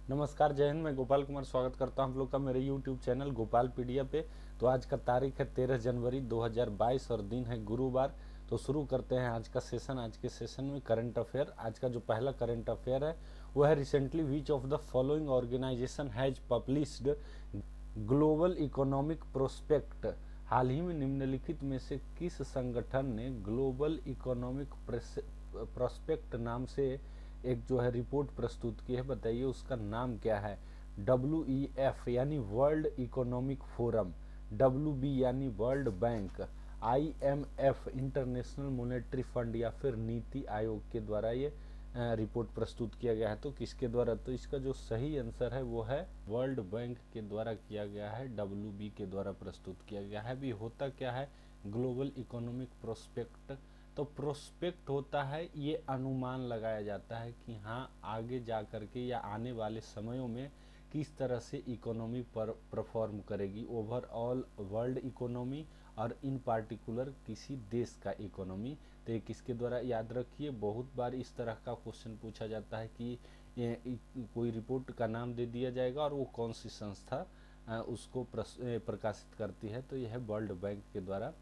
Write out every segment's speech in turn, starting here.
नमस्कार, जय हिंद। मैं गोपाल कुमार स्वागत करता हूं आप लोग का मेरे YouTube चैनल गोपालपीडिया पे। तो आज का तारीख है 13 जनवरी 2022 और दिन है गुरुवार। तो शुरू करते हैं आज का सेशन। आज के सेशन में करंट अफेयर। आज का जो पहला करंट अफेयर है वो है recently which of the following organization has published global economic prospect. हाल ही में निम्नलिखित में से किस संगठन ने ग्लोबल इकोनॉमिक प्रोस्पेक्ट नाम से एक जो है रिपोर्ट प्रस्तुत की है? बताइए उसका नाम क्या है। WEF यानी वर्ल्ड इकोनॉमिक फोरम, WB यानी world bank, IMF international monetary fund या फिर नीति आयोग के द्वारा ये रिपोर्ट प्रस्तुत किया गया है। तो किसके द्वारा? तो इसका जो सही आंसर है वो है वर्ल्ड बैंक के द्वारा किया गया है, WB के द्वारा प्रस्तुत किया गया है। भी होता क्या है ग्लोबल इकोनॉमिक प्रोस्पेक्ट? तो प्रोस्पेक्ट होता है ये अनुमान लगाया जाता है कि हाँ आगे जा कर के या आने वाले समयों में किस तरह से इकोनॉमी पर परफॉर्म करेगी, ओवरऑल वर्ल्ड इकोनॉमी और इन पार्टिकुलर किसी देश का इकोनॉमी। तो ये किसके द्वारा? याद रखिए, बहुत बार इस तरह का क्वेश्चन पूछा जाता है कि कोई रिपोर्ट का नाम दे दिया जाएगा और वो कौन सी संस्था उसको प्रकाशित करती है। तो यह है वर्ल्ड बैंक के द्वारा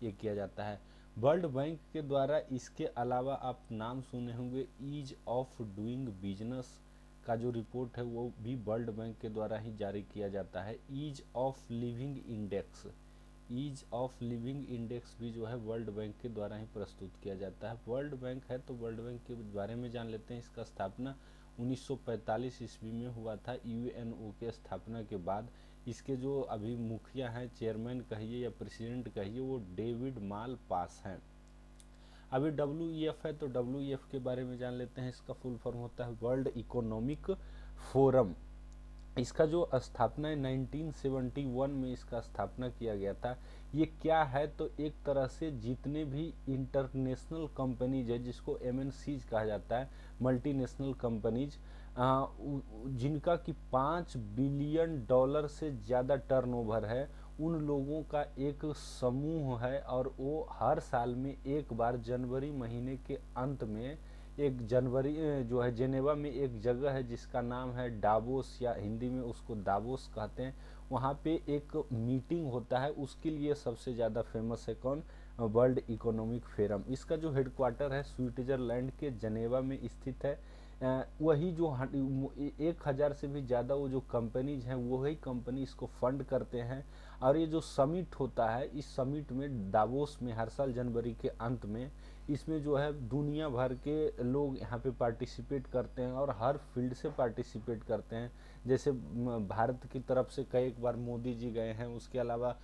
ये किया जाता है। वर्ल्ड बैंक के द्वारा इसके अलावा आप नाम सुने होंगे ईज ऑफ डूइंग बिजनेस का जो रिपोर्ट है वो भी वर्ल्ड बैंक के द्वारा ही जारी किया जाता है। Ease of living index, ease of living index भी जो है वर्ल्ड बैंक के द्वारा ही प्रस्तुत किया जाता है। वर्ल्ड बैंक है तो वर्ल्ड बैंक के बारे में जान लेते हैं। इसका स्थापना 1945 ईस्वी में हुआ था। UNO के स्थापना के बाद इसके जो अभी मुखिया हैं, चेयरमैन कहिए या प्रेसिडेंट कहिए, वो डेविड माल पास हैं। अभी WEF है तो WEF के बारे में जान लेते हैं। इसका फुल फॉर्म होता है वर्ल्ड इकोनॉमिक फोरम। इसका जो स्थापना है 1971 में इसका स्थापना किया गया था। ये क्या है? तो एक तरह से जितने भी इंटरनेशनल कंपनीज है जिसको MNCs कहा जाता है, मल्टीनेशनल कंपनीज, जिनका कि $5 बिलियन से ज़्यादा टर्नओवर है, उन लोगों का एक समूह है। और वो हर साल में एक बार जनवरी महीने के अंत में एक जनवरी जो है जेनेवा में एक जगह है जिसका नाम है डावोस, या हिंदी में उसको दावोस कहते हैं। वहाँ पे एक मीटिंग होता है। उसके लिए सबसे ज़्यादा फेमस है कौन? World economic forum. इसका जो हेडक्वार्टर है स्विट्जरलैंड के जनेवा में स्थित है। वही जो 1000 से भी ज़्यादा वो जो कंपनीज हैं वही कंपनी इसको फंड करते हैं। और ये जो समिट होता है, इस समिट में दावोस में हर साल जनवरी के अंत में इसमें जो है दुनिया भर के लोग यहाँ पे पार्टिसिपेट करते हैं और हर फील्ड से पार्टिसिपेट करते हैं। जैसे भारत की तरफ से कई बार मोदी जी गए हैं, उसके अलावा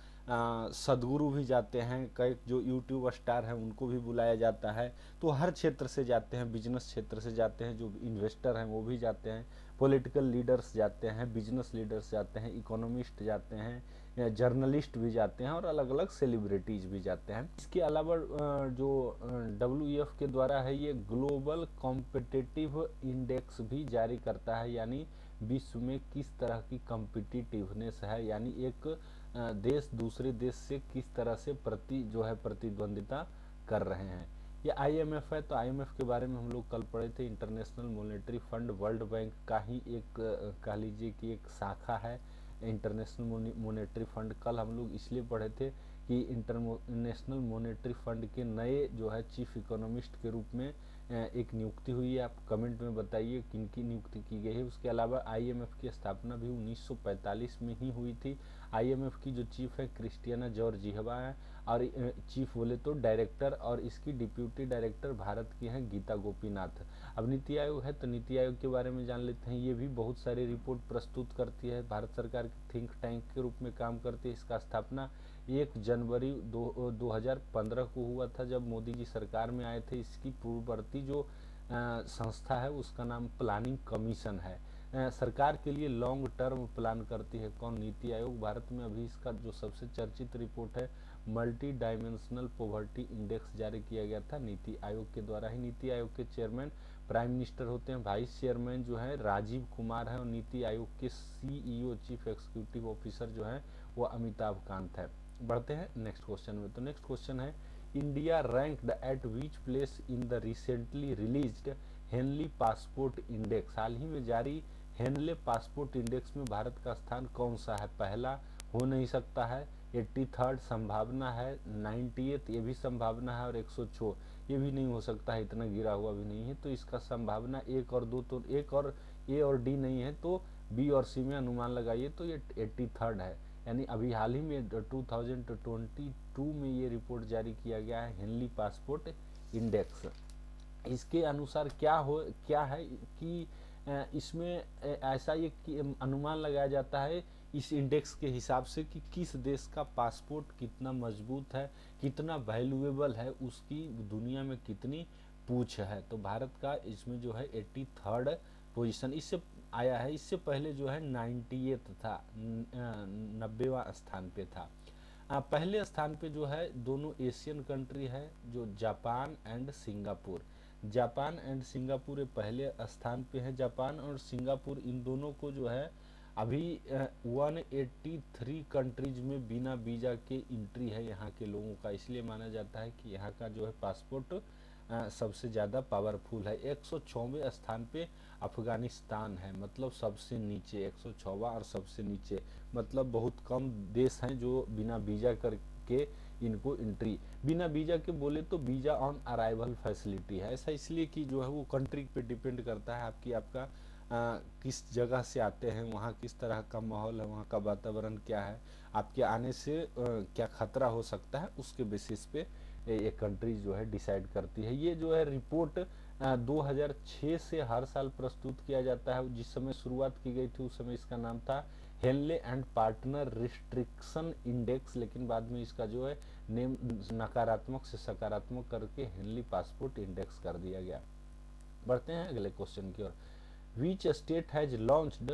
सदगुरु भी जाते हैं, कई जो यूट्यूब स्टार हैं उनको भी बुलाया जाता है। तो हर क्षेत्र से जाते हैं, बिजनेस क्षेत्र से जाते हैं, जो इन्वेस्टर हैं वो भी जाते हैं, पॉलिटिकल लीडर्स जाते हैं, बिजनेस लीडर्स जाते हैं, इकोनॉमिस्ट जाते हैं, जर्नलिस्ट भी जाते हैं और अलग अलग सेलिब्रिटीज भी जाते हैं। इसके अलावा जो WEF के द्वारा है ये ग्लोबल कॉम्पिटिटिव इंडेक्स भी जारी करता है, यानी विश्व में किस तरह की कॉम्पिटिटिवनेस है, यानी एक देश दूसरे देश से किस तरह से प्रतिद्वंदिता कर रहे हैं। ये IMF है तो IMF के बारे में हम लोग कल पढ़े थे। International monetary fund world bank का ही एक कह लीजिए कि एक शाखा है इंटरनेशनल मॉनेटरी फंड। कल हम लोग इसलिए पढ़े थे कि इंटरनेशनल मॉनेटरी फंड के नए जो है चीफ इकोनॉमिस्ट के रूप में एक नियुक्ति हुई है। आप कमेंट में बताइए किन की नियुक्ति की गई है। उसके अलावा IMF की स्थापना भी 1945 में ही हुई थी। IMF की जो चीफ है क्रिस्टियाना जॉर्जिएवा है, और चीफ बोले तो डायरेक्टर, और इसकी डिप्यूटी डायरेक्टर भारत की हैं गीता गोपीनाथ। अब नीति आयोग है तो नीति आयोग के बारे में जान लेते हैं। ये भी बहुत सारी रिपोर्ट प्रस्तुत करती है, भारत सरकार की थिंक टैंक के रूप में काम करती है। इसका स्थापना 1 जनवरी 2015 को हुआ था जब मोदी जी सरकार में आए थे। इसकी पूर्ववर्ती जो संस्था है उसका नाम प्लानिंग कमीशन है। सरकार के लिए लॉन्ग टर्म प्लान करती है कौन? नीति आयोग। भारत में अभी इसका जो सबसे चर्चित रिपोर्ट है मल्टी डायमेंशनल पॉवर्टी इंडेक्स जारी किया गया था नीति आयोग के द्वारा ही। नीति आयोग के चेयरमैन प्राइम मिनिस्टर होते हैं, वाइस चेयरमैन जो है राजीव कुमार है, और नीति आयोग के CEO चीफ एग्जीक्यूटिव ऑफिसर जो है वो अमिताभ कांत है। बढ़ते हैं नेक्स्ट क्वेश्चन में। तो नेक्स्ट क्वेश्चन है India ranked at which place in the recently released Henley passport index. हाल ही में जारी हेनले पासपोर्ट इंडेक्स में भारत का स्थान कौन सा है? पहला हो नहीं सकता है, 83rd संभावना है, 98 ये भी संभावना है, और 106 ये भी नहीं हो सकता है, इतना गिरा हुआ भी नहीं है। तो इसका संभावना 1 और 2, तो 1 और ए और डी नहीं है, तो बी और सी में अनुमान लगाइए, तो ये 83rd है। यानी अभी हाल ही में 2022 में ये रिपोर्ट जारी किया गया है, हेनली पासपोर्ट इंडेक्स। इसके अनुसार क्या है कि इसमें ऐसा ये अनुमान लगाया जाता है इस इंडेक्स के हिसाब से कि किस देश का पासपोर्ट कितना मजबूत है, कितना वैल्यूएबल है, उसकी दुनिया में कितनी पूछ है। तो भारत का इसमें जो है 83rd पोजीशन इससे आया है। इससे पहले जो है 98 था, 90वां स्थान पे था। पहले स्थान पे जो है दोनों एशियन कंट्री है, जो Japan and Singapore. Japan and Singapore पहले स्थान पे है। जापान और सिंगापुर इन दोनों को जो है अभी 183 कंट्रीज में बिना वीज़ा के एंट्री है यहाँ के लोगों का। इसलिए माना जाता है कि यहाँ का जो है पासपोर्ट सबसे ज़्यादा पावरफुल है। 106वें स्थान पे अफगानिस्तान है, मतलब सबसे नीचे 106वां, और सबसे नीचे मतलब बहुत कम देश हैं जो बिना वीज़ा करके इनको एंट्री, बिना वीज़ा के बोले तो वीज़ा ऑन अराइवल फैसिलिटी है। ऐसा इसलिए कि जो है वो कंट्री पे डिपेंड करता है आपका किस जगह से आते हैं, वहाँ किस तरह का माहौल है, वहाँ का वातावरण क्या है, आपके आने से क्या खतरा हो सकता है, उसके बेसिस पे ये कंट्री जो है डिसाइड करती है। ये जो है रिपोर्ट 2006 से हर साल प्रस्तुत किया जाता है। जिस समय शुरुआत की गई थी उस समय इसका नाम था Henley and partner restriction index, लेकिन बाद में इसका जो है नेम नकारात्मक से सकारात्मक करके हेनली पासपोर्ट इंडेक्स कर दिया गया। बढ़ते हैं अगले क्वेश्चन की ओर। Which state has launched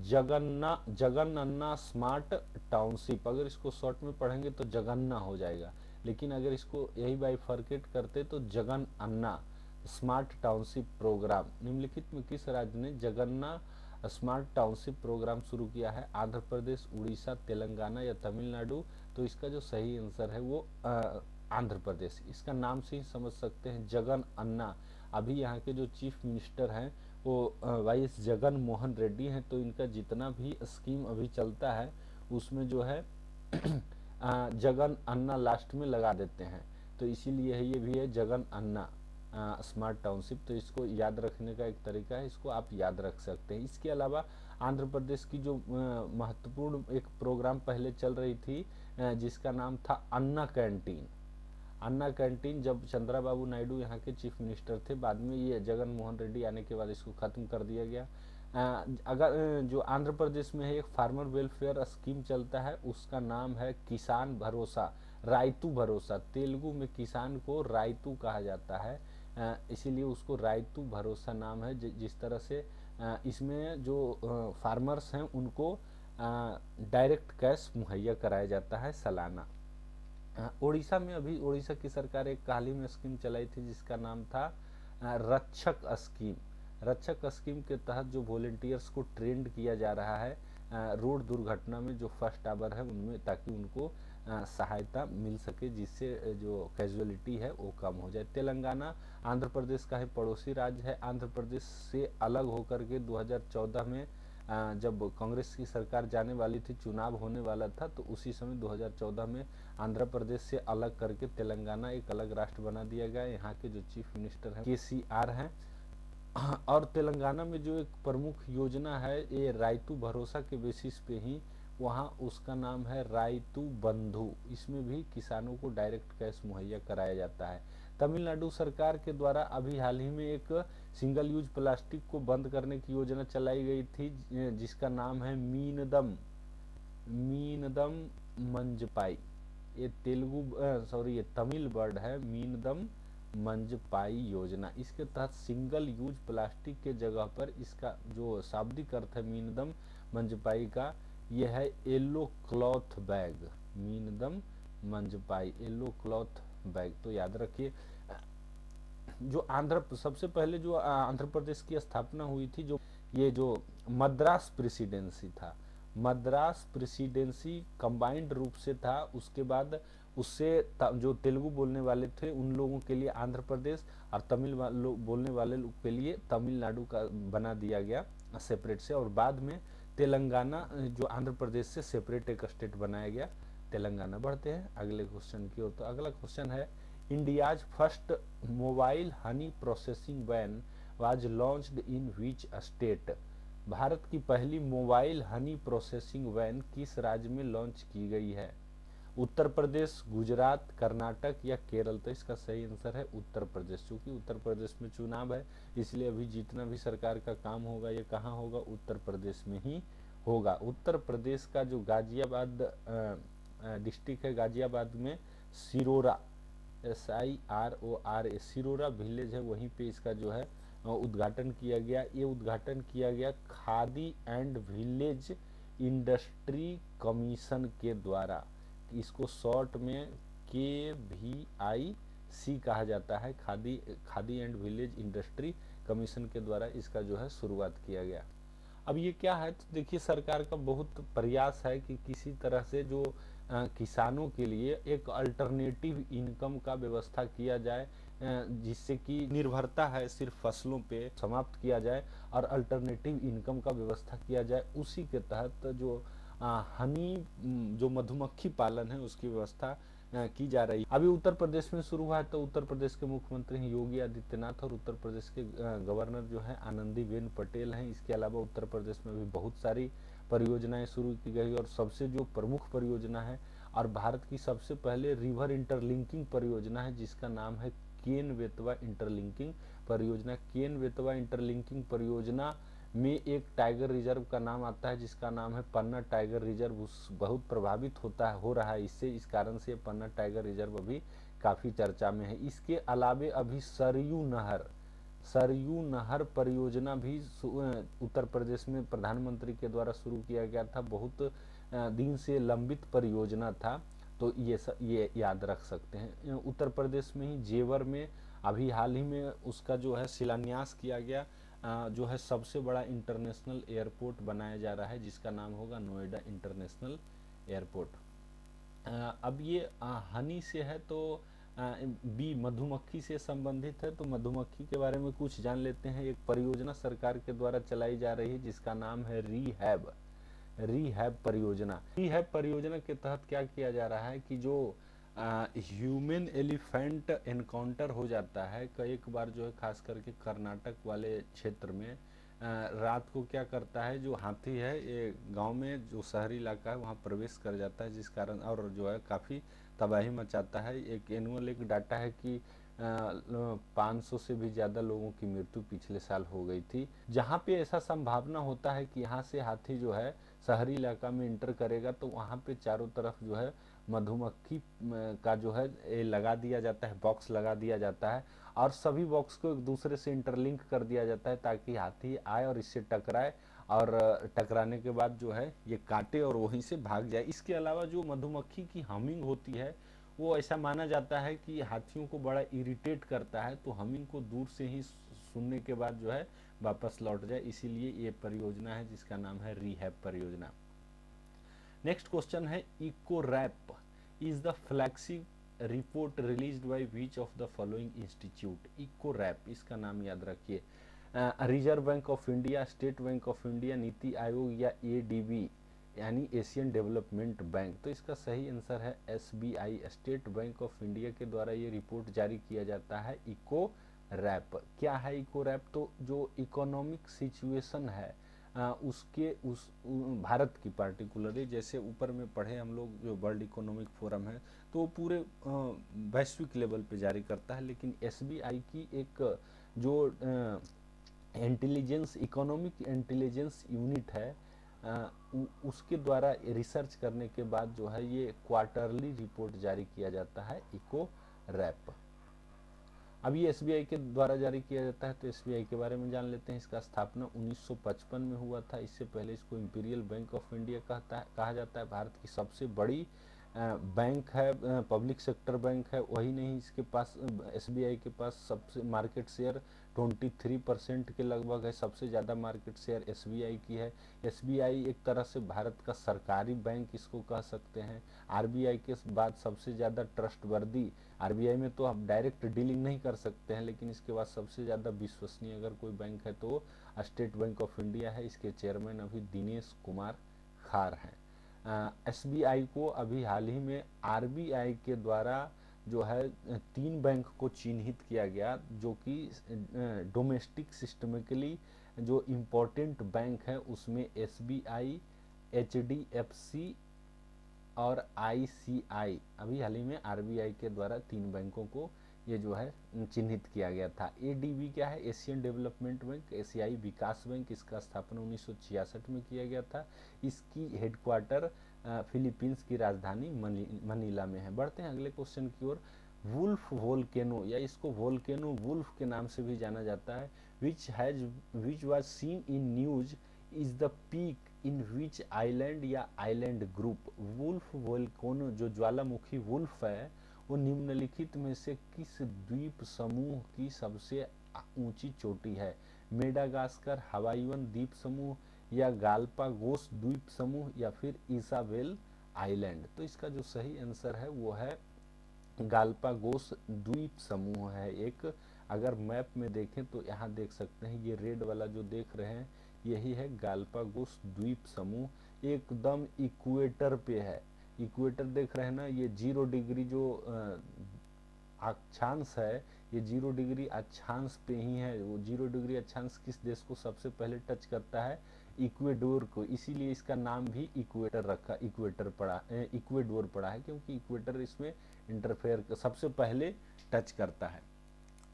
Jaganna smart township? अगर इसको शॉर्ट में पढ़ेंगे तो जगन्ना हो जाएगा, लेकिन अगर इसको यही बाइफरकेट करते तो जगन अन्ना स्मार्ट टाउनशिप प्रोग्राम निम्नलिखित में किस राज्य ने जगन्ना स्मार्ट टाउनशिप प्रोग्राम शुरू किया है? आंध्र प्रदेश, उड़ीसा, तेलंगाना या तमिलनाडु? तो इसका जो सही आंसर है वो आंध्र प्रदेश। इसका नाम से ही समझ सकते हैं, जगन अन्ना। अभी यहाँ के जो चीफ मिनिस्टर हैं वो वाई.एस. जगन मोहन रेड्डी हैं। तो इनका जितना भी स्कीम अभी चलता है उसमें जो है जगन अन्ना लास्ट में लगा देते हैं, तो इसीलिए ये भी है जगन अन्ना स्मार्ट टाउनशिप। तो इसको याद रखने का एक तरीका है, इसको आप याद रख सकते हैं। इसके अलावा आंध्र प्रदेश की जो महत्वपूर्ण एक प्रोग्राम पहले चल रही थी जिसका नाम था अन्ना कैंटीन। अन्ना कैंटीन जब चंद्रबाबू नायडू यहाँ के चीफ मिनिस्टर थे, बाद में ये जगन मोहन रेड्डी आने के बाद इसको खत्म कर दिया गया। अगर जो आंध्र प्रदेश में है एक फार्मर वेलफेयर स्कीम चलता है, उसका नाम है किसान भरोसा, रायतू भरोसा। तेलुगु में किसान को रायतू कहा जाता है, इसीलिए उसको रायतू भरोसा नाम है। जिस तरह से इसमें जो फार्मर्स हैं उनको डायरेक्ट कैश मुहैया कराया जाता है सालाना। उड़ीसा में अभी उड़ीसा की सरकार एक हाल ही में स्कीम चलाई थी जिसका नाम था रक्षक स्कीम। रक्षक स्कीम के तहत जो वॉलेंटियर्स को ट्रेंड किया जा रहा है रोड दुर्घटना में जो फर्स्ट आवर है उनमें, ताकि उनको सहायता मिल सके, जिससे जो कैजुअलिटी है वो कम हो जाए। तेलंगाना आंध्र प्रदेश का ही पड़ोसी राज्य है। आंध्र प्रदेश से अलग होकर के 2014 में जब कांग्रेस की सरकार जाने वाली थी, चुनाव होने वाला था, तो उसी समय 2014 में आंध्र प्रदेश से अलग करके तेलंगाना एक अलग राष्ट्र बना दिया गया। यहाँ के जो चीफ मिनिस्टर हैं KCR हैं। और तेलंगाना में जो एक प्रमुख योजना है ये रायतू भरोसा के बेसिस पे ही, वहाँ उसका नाम है रायतू बंधु। इसमें भी किसानों को डायरेक्ट कैश मुहैया कराया जाता है। तमिलनाडु सरकार के द्वारा अभी हाल ही में एक सिंगल यूज प्लास्टिक को बंद करने की योजना चलाई गई थी जिसका नाम है मीनदम मंजपाई। ये ये तमिल वर्ड है, मीनदम मंजपाई योजना। इसके तहत सिंगल यूज प्लास्टिक के जगह पर इसका जो शाब्दिक अर्थ है मीनदम मंजपाई का, यह है yellow cloth bag. Meendum Manjappai yellow cloth bag, तो याद रखिए। जो सबसे पहले जो आंध्र प्रदेश की स्थापना हुई थी, जो मद्रास प्रेसिडेंसी था, मद्रास प्रेसिडेंसी कंबाइंड रूप से था। उसके बाद उससे जो तेलुगु बोलने वाले थे उन लोगों के लिए आंध्र प्रदेश और तमिल बोलने वाले लोग के लिए तमिलनाडु का बना दिया गया सेपरेट से, और बाद में तेलंगाना जो आंध्र प्रदेश से सेपरेट एक स्टेट बनाया गया तेलंगाना। बढ़ते हैं अगले क्वेश्चन की ओर। तो अगला क्वेश्चन है, India's first mobile honey processing van was launched in which state. Bharat की पहली मोबाइल हनी प्रोसेसिंग वैन किस राज्य में लॉन्च की गई है? उत्तर प्रदेश, गुजरात, कर्नाटक या केरल। तो इसका सही आंसर है उत्तर प्रदेश। क्योंकि उत्तर प्रदेश में चुनाव है, इसलिए अभी जितना भी सरकार का काम होगा ये कहाँ होगा? उत्तर प्रदेश में ही होगा। उत्तर प्रदेश का जो गाजियाबाद डिस्ट्रिक्ट है, गाजियाबाद में सिरोरा, SIRORA सिरोरा विलेज है, वहीं पे इसका जो है उद्घाटन किया गया। ये उद्घाटन किया गया khadi and village industry commission के द्वारा। इसको शॉर्ट में KVIC कहा जाता है, khadi and village industry commission के द्वारा इसका जो है शुरुआत किया गया। अब ये क्या है? तो देखिए, सरकार का बहुत प्रयास है कि किसी तरह से जो किसानों के लिए एक अल्टरनेटिव इनकम का व्यवस्था किया जाए, जिससे कि निर्भरता है सिर्फ फसलों पे समाप्त किया जाए और अल्टरनेटिव इनकम का व्यवस्था किया जाए। उसी के तहत जो हनी जो मधुमक्खी पालन है उसकी व्यवस्था की जा रही है। अभी उत्तर प्रदेश में शुरू हुआ है। तो उत्तर प्रदेश के मुख्यमंत्री हैं योगी आदित्यनाथ, और उत्तर प्रदेश के गवर्नर जो है आनंदीबेन पटेल हैं। इसके अलावा उत्तर प्रदेश में भी बहुत सारी परियोजनाएं शुरू की गई, और सबसे जो प्रमुख परियोजना है और भारत की सबसे पहले रिवर इंटरलिंकिंग परियोजना है, जिसका नाम है केन बेतवा इंटरलिंकिंग परियोजना। केन बेतवा इंटरलिंकिंग परियोजना में एक टाइगर रिजर्व का नाम आता है, जिसका नाम है पन्ना टाइगर रिजर्व। बहुत प्रभावित हो रहा है इससे, इस कारण से पन्ना टाइगर रिजर्व अभी काफी चर्चा में है। इसके अलावे अभी सरयू नहर परियोजना भी उत्तर प्रदेश में प्रधानमंत्री के द्वारा शुरू किया गया था। बहुत दिन से लंबित परियोजना था, तो ये याद रख सकते हैं। उत्तर प्रदेश में ही जेवर में अभी हाल ही में उसका जो है शिलान्यास किया गया, जो है सबसे बड़ा इंटरनेशनल एयरपोर्ट बनाया जा रहा है, जिसका नाम होगा नोएडा इंटरनेशनल एयरपोर्ट। अब ये हनी से है, तो बी मधुमक्खी से संबंधित है। तो मधुमक्खी के बारे में कुछ जान लेते हैं। एक परियोजना सरकार के द्वारा चलाई जा रही है, जिसका नाम है रीहैब परियोजना के तहत क्या किया जा रहा है कि जो ह्यूमन एलिफेंट एनकाउंटर हो जाता है कई बार, जो है खास करके कर्नाटक वाले क्षेत्र में रात को क्या करता है, जो हाथी है ये गांव में जो शहरी इलाका है वहां प्रवेश कर जाता है, जिस कारण और जो है काफ़ी तबाही मचाता है। एक डाटा है कि 500 से भी ज़्यादा लोगों की मृत्यु पिछले साल हो गई थी। जहाँ पे ऐसा संभावना होता है कि यहाँ से हाथी जो है शहरी इलाका में इंटर करेगा, तो वहाँ पे चारों तरफ जो है मधुमक्खी का जो है लगा दिया जाता है, बॉक्स लगा दिया जाता है, और सभी बॉक्स को एक दूसरे से इंटरलिंक कर दिया जाता है ताकि हाथी आए और इससे टकराए, और टकराने के बाद जो है ये काटे और वहीं से भाग जाए। इसके अलावा जो मधुमक्खी की हमिंग होती है, वो ऐसा माना जाता है कि हाथियों को बड़ा इरिटेट करता है, तो हमिंग को दूर से ही सुनने के बाद जो है वापस लौट जाए। इसीलिए ये परियोजना है जिसका नाम है रीहैब परियोजना। नेक्स्ट क्वेश्चन है, Ecowrap is the flagship report released by which of the following institute. Ecowrap, इसका नाम याद रखिए। Reserve bank of India, state bank of India, NITI Aayog या ADB यानी एशियन डेवलपमेंट बैंक। तो इसका सही आंसर है SBI, state bank of India के द्वारा ये रिपोर्ट जारी किया जाता है। इकोरैप क्या है? इकोरैप तो जो इकोनॉमिक सिचुएशन है उस भारत की पार्टिकुलरली, जैसे ऊपर में पढ़े हम लोग जो वर्ल्ड इकोनॉमिक फोरम है, तो वो पूरे वैश्विक लेवल पे जारी करता है। लेकिन SBI की एक जो इकोनॉमिक इंटेलिजेंस यूनिट है, उसके द्वारा रिसर्च करने के बाद जो है ये क्वार्टरली रिपोर्ट जारी किया जाता है, इकोरैप। अब ये SBI के द्वारा जारी किया जाता है। तो SBI के बारे में जान लेते हैं। इसका स्थापना 1955 में हुआ था। इससे पहले इसको इंपीरियल बैंक ऑफ इंडिया कहा जाता है। भारत की सबसे बड़ी बैंक है, पब्लिक सेक्टर बैंक है। वही नहीं, इसके पास SBI के पास सबसे मार्केट शेयर 23% के लगभग है। सबसे ज़्यादा मार्केट शेयर SBI की है। SBI एक तरह से भारत का सरकारी बैंक इसको कह सकते हैं। RBI के बाद सबसे ज़्यादा ट्रस्टवर्दी आरबीआई में तो आप डायरेक्ट डीलिंग नहीं कर सकते हैं, लेकिन इसके बाद सबसे ज़्यादा विश्वसनीय अगर कोई बैंक है तो स्टेट बैंक ऑफ इंडिया है। इसके चेयरमैन अभी दिनेश कुमार खार हैं। एसबीआई को अभी हाल ही में आरबीआई के द्वारा जो है 3 बैंक को चिन्हित किया गया, जो कि डोमेस्टिक सिस्टमिकली जो इम्पोर्टेंट बैंक है उसमें एसबीआई, एचडीएफसी और आईसीआई, अभी हाल ही में आरबीआई के द्वारा 3 बैंकों को ये जो है चिन्हित किया गया था। एडीबी क्या है? एशियन डेवलपमेंट बैंक, एशियाई विकास बैंक। इसका स्थापना 1966 में किया गया था। इसकी हेडक्वार्टर फिलीपींस की राजधानी मनीला में है। बढ़ते हैं अगले क्वेश्चन की ओर। वुल्फ वोल्केनो, या इसको वोल्केनो वुल्फ के नाम से भी जाना जाता है, which was seen in news is the peak in which island या आइलैंड ग्रुप। वुल्फ वोल्केनो जो ज्वालामुखी वुल्फ है वो निम्नलिखित में से किस द्वीप समूह की सबसे ऊंची चोटी है? मेडागास्कर, हवाईवन द्वीप समूह, या गालपागोस द्वीप समूह, या फिर इसाबेल आइलैंड। तो इसका जो सही आंसर है वो है गालपागोस द्वीप समूह है एक। अगर मैप में देखें तो यहाँ देख सकते हैं, ये रेड वाला जो देख रहे हैं यही है गालपागोस द्वीप समूह। एकदम इक्वेटर पे है। इक्वेटर देख रहे हैं ना, ये 0 डिग्री जो अक्षांश है, ये 0 डिग्री अक्षांश पे ही है। वो 0 डिग्री अक्षांश किस देश को सबसे पहले टच करता है? इक्वेडोर को। इसीलिए इसका नाम भी इक्वेटर रखा, इक्वेडोर पड़ा है, क्योंकि इक्वेटर इसमें इंटरफेयर सबसे पहले टच करता है।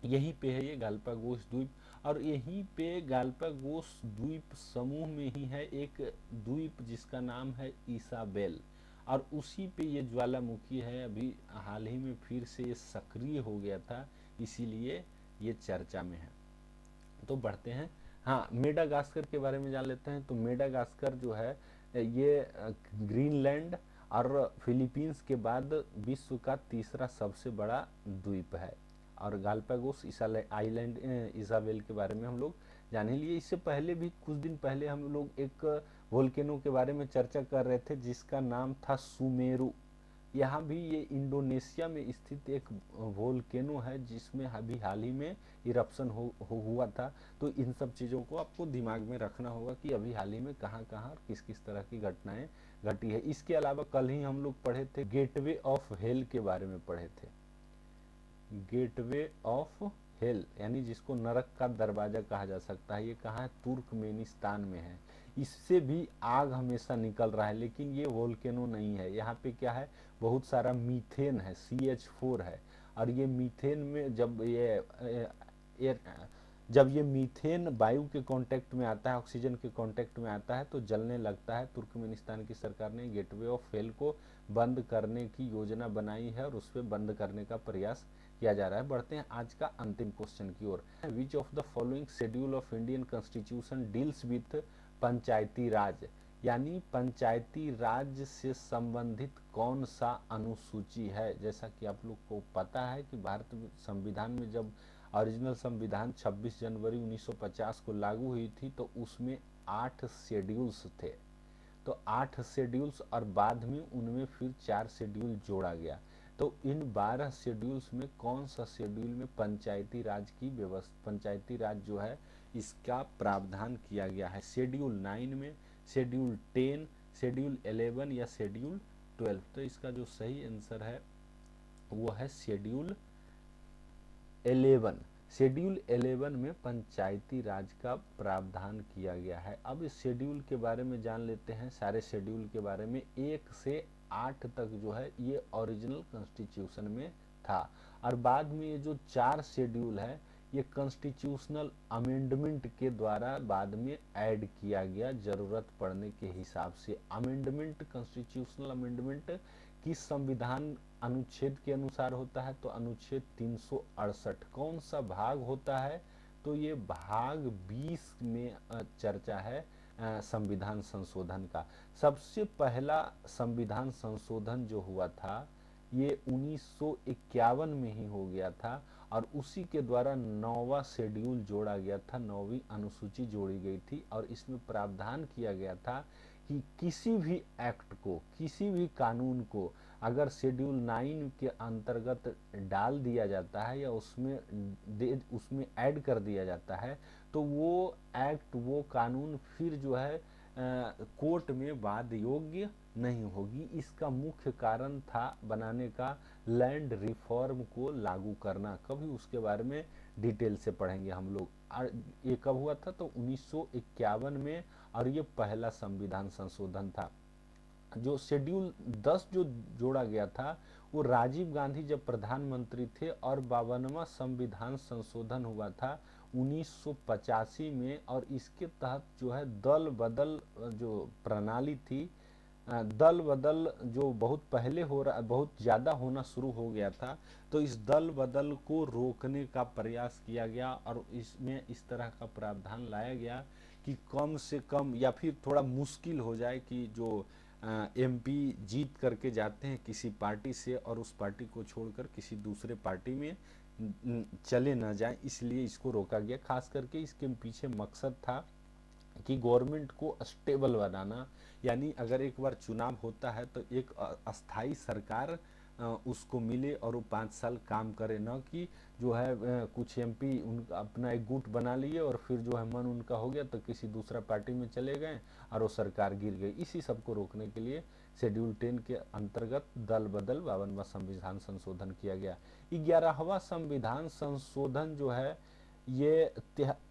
यहीं पे है ये गालपागोस द्वीप, और यहीं पे गालपागोस द्वीप समूह में ही है एक द्वीप जिसका नाम है इसाबेल, और उसी पे ये ज्वालामुखी है। अभी हाल ही में फिर से ये सक्रिय हो गया था, इसीलिए ये चर्चा में है। तो बढ़ते हैं, हाँ, मेडागास्कर के बारे में जान लेते हैं। तो मेडागास्कर जो है ये ग्रीनलैंड और फिलीपींस के बाद विश्व का तीसरा सबसे बड़ा द्वीप है। और गालपागोस आइलैंड इसाबेल के बारे में हम लोग जान ही लिए। इससे पहले भी कुछ दिन पहले हम लोग एक वोल्केनो के बारे में चर्चा कर रहे थे जिसका नाम था सुमेरु। यहाँ भी ये इंडोनेशिया में स्थित एक वोल्केनो है जिसमें अभी हाल ही में इरप्शन हुआ था। तो इन सब चीज़ों को आपको दिमाग में रखना होगा कि अभी हाल ही में कहाँ कहाँ और किस किस तरह की घटनाएं घटी है। इसके अलावा कल ही हम लोग पढ़े थे गेटवे ऑफ हेल के बारे में पढ़े थे। गेटवे ऑफ हेल यानी जिसको नरक का दरवाजा कहा जा सकता है, ये कहाँ है? तुर्कमेनिस्तान में है। इससे भी आग हमेशा निकल रहा है, लेकिन ये वोल्केनो नहीं है। यहाँ पे क्या है? बहुत सारा मीथेन है, CH4 है। और ये मीथेन में जब ये मीथेन वायु के कांटेक्ट में आता है, ऑक्सीजन के कांटेक्ट में आता है, तो जलने लगता है। तुर्कमेनिस्तान की सरकार ने गेटवे ऑफ हेल को बंद करने की योजना बनाई है और उस पर बंद करने का प्रयास किया जा रहा है। बढ़ते हैं आज का अंतिम क्वेश्चन की ओर। Which of the following schedule of Indian constitution deals with Panchayati Raj, यानी पंचायती राज से संबंधित कौन सा अनुसूची है? जैसा कि आप लोग को पता है कि भारत संविधान में जब ओरिजिनल संविधान 26 जनवरी 1950 को लागू हुई थी तो उसमें 8 शेड्यूल्स थे। तो 8 शेड्यूल्स और बाद में उनमें फिर 4 शेड्यूल जोड़ा गया। तो इन 12 शेड्यूल्स में कौन सा शेड्यूल में पंचायती राज की व्यवस्था, पंचायती राज जो है इसका प्रावधान किया गया है? शेड्यूल 9 में, शेड्यूल 10, शेड्यूल 11 या शेड्यूल 12? तो इसका जो सही आंसर है वो है शेड्यूल 11। शेड्यूल 11 में पंचायती राज का प्रावधान किया गया है। अब इस शेड्यूल के बारे में जान लेते हैं, सारे शेड्यूल के बारे में। 1 से 8 तक जो है ये ओरिजिनल कॉन्स्टिट्यूशन में था, और बाद में ये जो 4 शेड्यूल है ये कॉन्स्टिट्यूशनल अमेंडमेंट के द्वारा बाद में ऐड किया गया जरूरत पड़ने के हिसाब से। अमेंडमेंट, कॉन्स्टिट्यूशनल अमेंडमेंट किस संविधान अनुच्छेद के अनुसार होता है? तो अनुच्छेद 368। कौन सा भाग होता है? तो ये भाग 20 में चर्चा है संविधान संशोधन का। सबसे पहला संविधान संशोधन जो हुआ था ये 1951 में ही हो गया था, और उसी के द्वारा 9वां शेड्यूल जोड़ा गया था, 9वीं अनुसूची जोड़ी गई थी, और इसमें प्रावधान किया गया था कि किसी भी एक्ट को, किसी भी कानून को अगर शेड्यूल 9 के अंतर्गत डाल दिया जाता है या उसमें ऐड कर दिया जाता है, तो वो एक्ट, वो कानून फिर जो है कोर्ट में वाद योग्य नहीं होगी। इसका मुख्य कारण था बनाने का लैंड रिफॉर्म को लागू करना। कभी उसके बारे में डिटेल से पढ़ेंगे हम लोग। और ये कब हुआ था? तो 1951 में, और ये पहला संविधान संशोधन था। जो शेड्यूल 10 जो जोड़ा गया था वो राजीव गांधी जब प्रधानमंत्री थे, और 52वां संविधान संशोधन हुआ था 1985 में। और इसके तहत जो है दल बदल जो प्रणाली थी, दल बदल जो बहुत पहले हो रहा, बहुत ज़्यादा होना शुरू हो गया था, तो इस दल बदल को रोकने का प्रयास किया गया। और इसमें इस तरह का प्रावधान लाया गया कि कम से कम या फिर थोड़ा मुश्किल हो जाए कि जो एमपी जीत करके जाते हैं किसी पार्टी से और उस पार्टी को छोड़कर किसी दूसरे पार्टी में चले ना जाए, इसलिए इसको रोका गया। खास करके इसके पीछे मकसद था कि गवर्नमेंट को स्टेबल बनाना, यानी अगर एक बार चुनाव होता है तो एक अस्थाई सरकार उसको मिले और वो 5 साल काम करे, न कि जो है कुछ एमपी उनका अपना एक गुट बना लिए और फिर जो है मन उनका हो गया तो किसी दूसरा पार्टी में चले गए और वो सरकार गिर गई। इसी सब को रोकने के लिए शेड्यूल 10 के अंतर्गत दल बदल 52वां संविधान संशोधन किया गया। 11वां संविधान संशोधन जो है, ये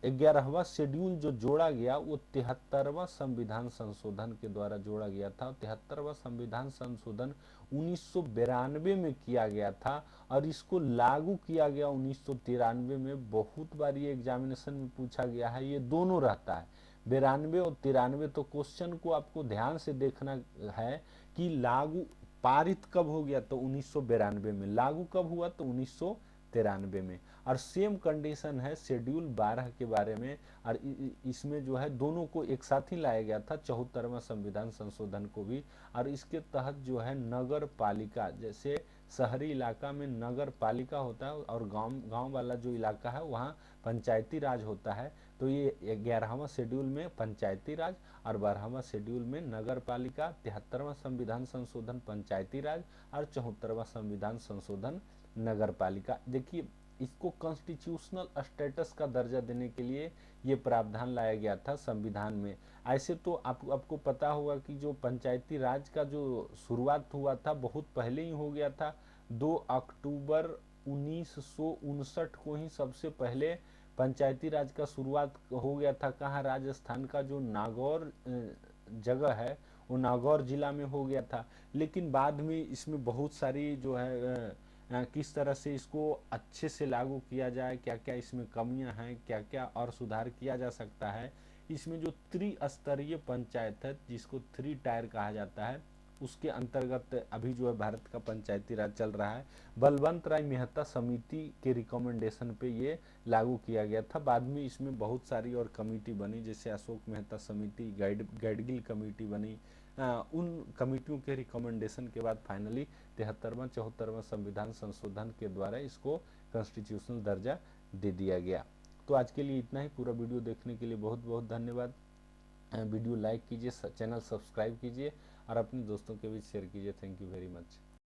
11वां शेड्यूल जो जोड़ा गया वो 73वां संविधान संशोधन के द्वारा जोड़ा गया था। 73वां संविधान संशोधन 1992 में किया गया था और इसको लागू किया गया 1993 में। बहुत बार ये एग्जामिनेशन में पूछा गया है, ये दोनों रहता है 92 और 93। तो क्वेश्चन को आपको ध्यान से देखना है कि लागू पारित कब हो गया, तो 1992 में। लागू कब हुआ, तो 1993 में। और सेम कंडीशन है शेड्यूल 12 के बारे में, और इसमें जो है दोनों को एक साथ ही लाया गया था, 74वां संविधान संशोधन को भी। और इसके तहत जो है नगर पालिका, जैसे शहरी इलाका में नगर पालिका होता है और गांव वाला जो इलाका है वहाँ पंचायती राज होता है। तो ये 11वां शेड्यूल में पंचायती राज और 12वां शेड्यूल में नगर पालिका, 73वां संविधान संशोधन पंचायती राज और 74वां संविधान संशोधन नगर पालिका। देखिए, इसको कॉन्स्टिट्यूशनल स्टेटस का दर्जा देने के लिए ये प्रावधान लाया गया था संविधान में। ऐसे तो आपको पता होगा कि जो पंचायती राज का जो शुरुआत हुआ था बहुत पहले ही हो गया था। 2 अक्टूबर 1959 को ही सबसे पहले पंचायती राज का शुरुआत हो गया था। कहाँ? राजस्थान का जो नागौर जगह है वो नागौर जिला में हो गया था। लेकिन बाद में इसमें बहुत सारी जो है किस तरह से इसको अच्छे से लागू किया जाए, क्या क्या इसमें कमियां हैं, क्या क्या और सुधार किया जा सकता है। इसमें जो त्रिस्तरीय पंचायत है, जिसको 3 टायर कहा जाता है, उसके अंतर्गत अभी जो है भारत का पंचायती राज चल रहा है। बलवंत राय मेहता समिति के रिकमेंडेशन पे ये लागू किया गया था। बाद में इसमें बहुत सारी और कमेटी बनी, जैसे अशोक मेहता समिति, गैडगिल कमेटी बनी। उन कमेटियों के रिकमेंडेशन के बाद फाइनली 73वां 74वां संविधान संशोधन के द्वारा इसको कॉन्स्टिट्यूशनल दर्जा दे दिया गया। तो आज के लिए इतना ही। पूरा वीडियो देखने के लिए बहुत बहुत धन्यवाद। वीडियो लाइक कीजिए, चैनल सब्सक्राइब कीजिए और अपने दोस्तों के बीच शेयर कीजिए। Thank you very much.